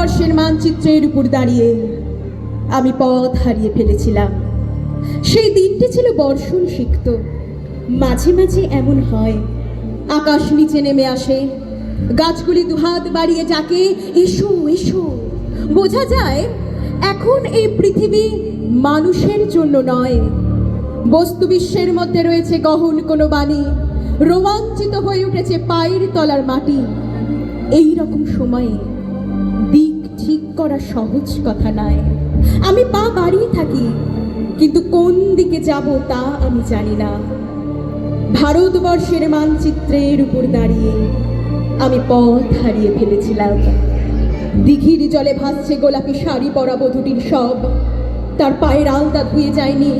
ভারতবর্ষের মানচিত্রের উপর দাঁড়িয়ে আমি পথ হারিয়ে ফেলেছিলাম। সেই দিনটি ছিল বর্ষণ সিক্ত। মাঝে মাঝে এমন হয়, আকাশ নিচে নেমে আসে, গাছগুলি দুহাত বাড়িয়ে ডাকে, এসো এসো। বোঝা যায় এখন এই পৃথিবী মানুষের জন্য নয়। বস্তু বিশ্বের মধ্যে রয়েছে গহন কোনো বাণী, রোমাঞ্চিত হয়ে উঠেছে পায়ের তলার মাটি। এই রকম সময়ে দিক ঠিক করা সহজ কথা নয়। আমি পা বাড়িয়ে থাকি, কিন্তু কোন দিকে যাব তা আমি জানি না। ভারতবর্ষের মানচিত্রের উপর দাঁড়িয়ে আমি পথ হারিয়ে ফেলেছিলাম। দিঘির জলে ভাসছে গোলাপি শাড়ি পরা বধূটির সব। তার পায়ের আলতা ধুয়ে যায়নি,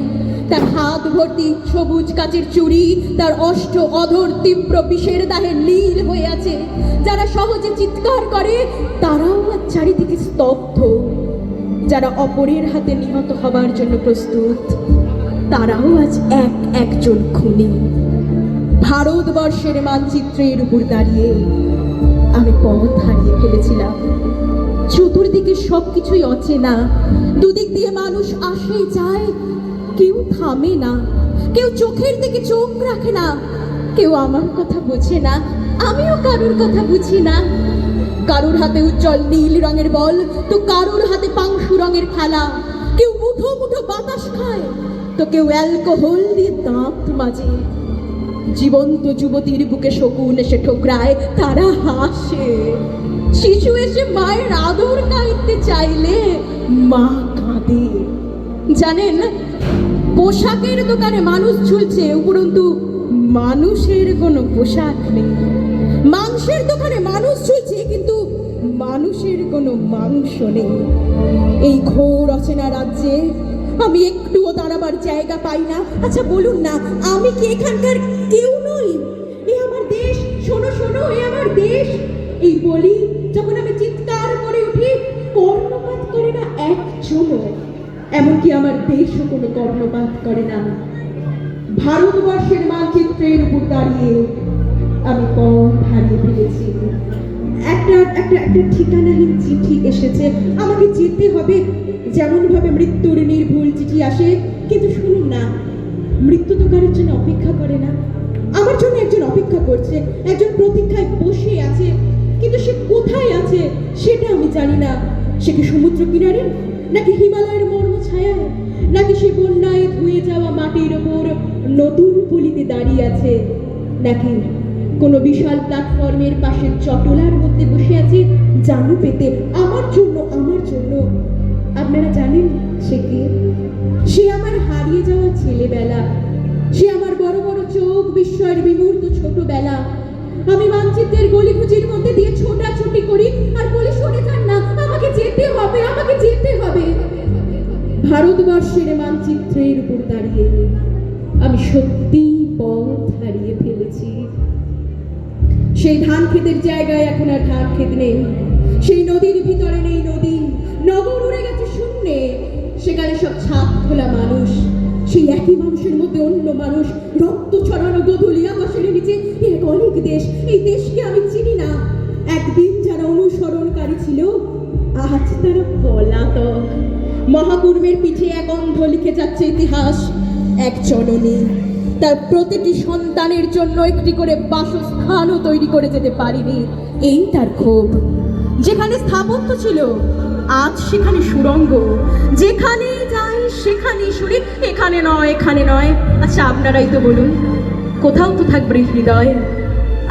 তার হাত ভর্তি সবুজ কাচের চুড়ি, তার অষ্ট অধর তীব্র বিষের দাহে নীল হয়ে আছে। যারা সহজে চিৎকার করে তারাও আজ চারিদিকে স্তব্ধ। যারা অপরের হাতে নিহত হবার জন্য প্রস্তুত, তারাও আজ এক একজন খুনি। ভারতবর্ষের মানচিত্রের উপর দাঁড়িয়ে আমি পথ হারিয়ে ফেলেছিলাম। চতুর্দিকে সবকিছুই অচেনা, দুদিক দিয়ে মানুষ আসে যায়, কেউ থামে না, কেউ চোখের দিকে চোখ রাখে না, কেউ আমার কথা বোঝে না, আমিও কারোর কথা বুঝি না। কারোর হাতে উজ্জ্বল নীল রঙের বল, তো কারোর হাতে পাংশু রঙের খেলা। কেউ মুঠো মুঠো বাতাস খায়, তো কেউ অ্যালকোহল দিয়ে দাঁত মাজে। জীবন্ত যুবতীর বুকে শকুন এসে ঠোকরায়, তারা হাসে। শিশু এসে মায়ের আদর কাইতে চাইলে মা কাঁদে। জানেন, পোশাকের দোকানে মানুষ ঝুলছে, উপরন্তু মানুষের কোনো পোশাক নেই। মাংসের দোকানে মানুষ ঝুলছে, কিন্তু মানুষের কোনো মাংস নেই। এই ঘোর অচেনা রাজ্যে আমি একটুও দাঁড়াবার জায়গা পাই না। আচ্ছা বলুন না, আমি কি এখানকার কেউ নই? এ আমার দেশ, শোনো শোনো, এ আমার দেশ। এই বলি যখন আমি চিৎকার করে উঠি, কর্ণপাত করে না একজনও। এমনকি আমার দেশও কোনো কর্ণপাত করে না। ভারতবর্ষের মানচিত্রের উপর দাঁড়িয়ে আমি পথ হারিয়ে ফেলেছি। একটা একটা একটা ঠিকানাহীন চিঠি এসেছে, আমাকে যেতে হবে। যেমন ভাবে মৃত্যুর নির্ভুল চিঠি আসে, কিন্তু শুনুন না, মৃত্যু তো কারোর জন্য অপেক্ষা করে না। আমার জন্য একজন অপেক্ষা করছে, একজন প্রতীক্ষায় বসে আছে, কিন্তু সে কোথায় আছে সেটা আমি জানি না। সে কি সমুদ্র কিনারে, নাকি হিমালয়ের মর্ম ছায়ায়, নাকি সে বন্যায় ধুয়ে যাওয়া মাটির ওপর নতুন পলিতে দাঁড়িয়ে আছে, নাকি কোনো বিশাল প্ল্যাটফর্মের পাশে চটলার মধ্যে বসে আছে জানু পেতে আমার জন্য, আমার জন্য। আপনারা জানেন সে কে? সে আমার হারিয়ে যাওয়া ছেলেবেলা, সে আমার বড় বড় চোখ বিস্ময়ের বিমূর্ত ছোটবেলা। আমি মানচিত্রের গলিগুজির মধ্যে দিয়ে ছোটাছুটি করি আর বলি, সরে যান না, আমাকে যেতে হবে, আমাকে যেতে হবে। ভারতবর্ষের মানচিত্রের উপর দাঁড়িয়ে আমি সত্যি পথ হারিয়ে ফেলেছি। সেই ধান ক্ষেতের জায়গায় এখন আর ধান ক্ষেত নেই, সেই নদীর ভিতরে নেই নদী, নগর উড়ে গেছে শূন্যে। সেখানে সব ছাদ খোলা মানুষ, সেই একই মানুষের মধ্যে অন্য মানুষ, রক্ত ছড়ানো গোধূলি আকাশের নিচে। এক অনেক দেশ, এই দেশকে আমি চিনি না। একদিন যারা অনুসরণকারী ছিল, আজ তারা পলাতক। মহাকুর্মের পিঠে এক অন্ধ লিখে যাচ্ছে ইতিহাস। এক জননী তার প্রতিটি সন্তানের জন্য একটি করে বাসস্থানও তৈরি করে যেতে পারিনি। এই তার ক্ষোভ। যেখানে স্থাপত্য ছিল, আজ সেখানে সুড়ঙ্গ। যেখানে যাই সেখানে শুনি এখানে নয়, এখানে নয়। আচ্ছা আপনারাই তো বলুন, কোথাও তো থাকবে হৃদয়,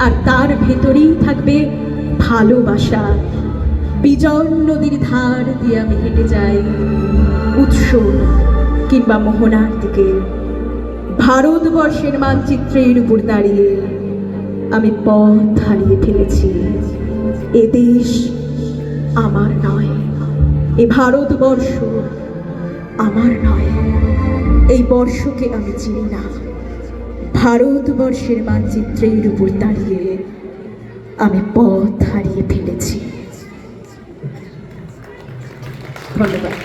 আর তার ভেতরেই থাকবে ভালোবাসা। বিজন নদীর ধার দিয়ে আমি হেঁটে যাই উৎস কিংবা মোহনার দিকে। ভারতবর্ষের মানচিত্রের উপর দাঁড়িয়ে আমি পথ হারিয়ে ফেলেছি। এ দেশ আমার নয়, এ ভারতবর্ষ আমার নয়, এই বর্ষকে আমি চিনি না। ভারতবর্ষের মানচিত্রের উপর দাঁড়িয়ে আমি পথ হারিয়ে ফেলেছি। ধন্যবাদ।